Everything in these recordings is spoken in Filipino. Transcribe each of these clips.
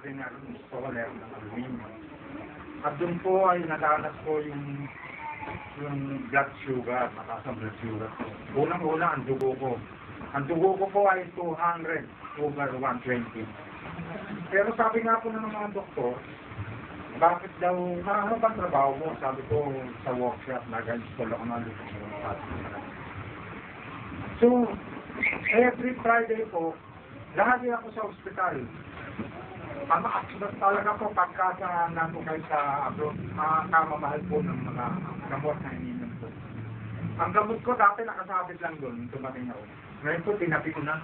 ordinary installer ng aluminum. At doon po ay nadanas ko yung blood sugar, mataas ang blood sugar. Unang-una, ang dugo ko. Ang dugo ko po ay 200/120. Pero sabi nga po ng mga doktor, bakit daw, ano bang trabaho mo? Sabi ko, sa workshop, nag-install ako ng aluminum. So, every Friday po, lagi ako sa ospital. Mamaaksulat talaga po pagka nandun kayo sa abroad, makamamahal po ng mga gamot na ininom po. Ang gamot ko dati nakasabit lang doon, tumating ako. Ngayon po, tinapi ko na.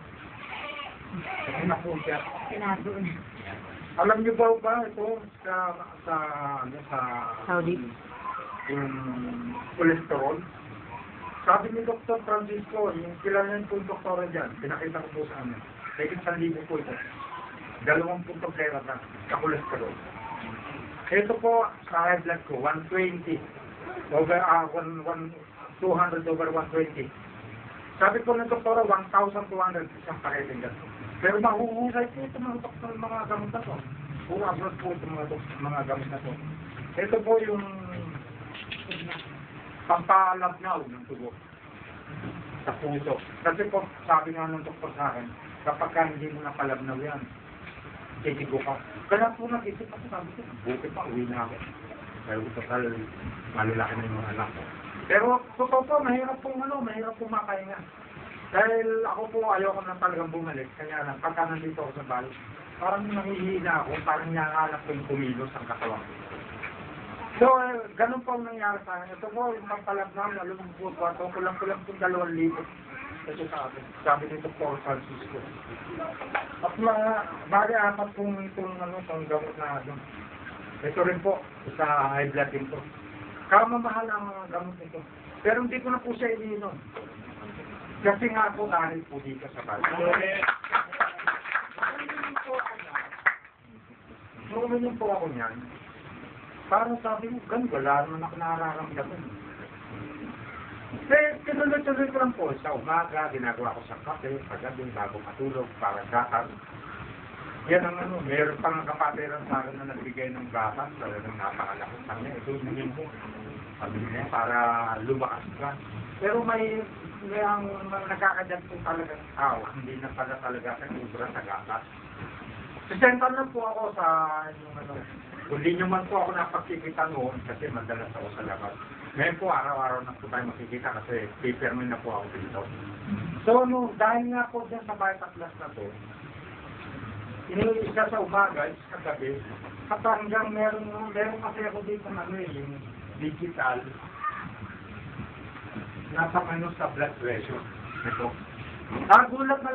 Kasi na po siya. Pinado na. Alam niyo ba ito sa Saudi? Yung cholesterol? Sabi ni Dr. Francisco, yung kilala po yung doktora dyan, pinakita ko po sa amin. Kahit 1,000 po ito. 20 pera na sa cholesterol. Ito po, sa high blood ko, 120 over 200/120. Sabi po ng doktora, 1,200 isang pakitin ganito. Pero mahuhusay po ito mga doktor, mga gamot na to. Puro abroad po ito mga gamot na to. Ito po yung pampalabnaw ng tubo sa puso. Kasi po, sabi nga ng doktor sa akin, kapag ka hindi mo napalabnaw yan, titigo ka. Kaya po nag-isip ako, sabi ko, buti pa, uwi na ako. Pero total, malulaki na yung mga anak ko. Pero totoo po, mahirap pong makahinga. Dahil ako po ayoko na talagang bumalik. Kaya lang, pagka nandito ako sa bahay, parang nangihina ako, parang nangangalap ko yung kumilos ang katawan ko. So, ganun po ang nangyari sa akin. Ito po, yung pampalabnaw, nalulungkot ko. Ito, kulang-kulang pong 2,000. Ito sa akin. Sabi nito Dr. Francisco. At mga, apat pong itong gamot na doon. Ito rin po, sa high blood din po. Kamamahal ang mga gamot nito. Pero hindi ko na po siya ininom. Kasi nga po dahil po dito sa bahay. Nung uminom po ako niyan, parang sabi mo, ganun, wala naman ako nararamdaman. Eh, tinuloy-tuloy ko lang po. Sa umaga, ginagawa ko sa kape, paggabi, bago matulog, para gatas. Yan ang meron pang kapatiran sa akin na nagbigay ng gatas, talagang napakalaki sa kanya. Ito yung mo. Sabi niya, para lumakas ka. Pero may ang nakakadyan po talagang tao, hindi na pala talaga sa ubra sa gatas. Sisentan lang po ako sa hindi nyo man po ako napagkikita noon kasi madalas ako sa labas. Ngayon po, araw-araw na po tayo makikita kasi paperman na po ako dito. So, dahil nga po dyan sa Vitatlas na to, isa sa umaga, isa sa gabi, at hanggang meron kasi ako dito yung digital, nasa sa blood pressure. Ito. Gulat na lang.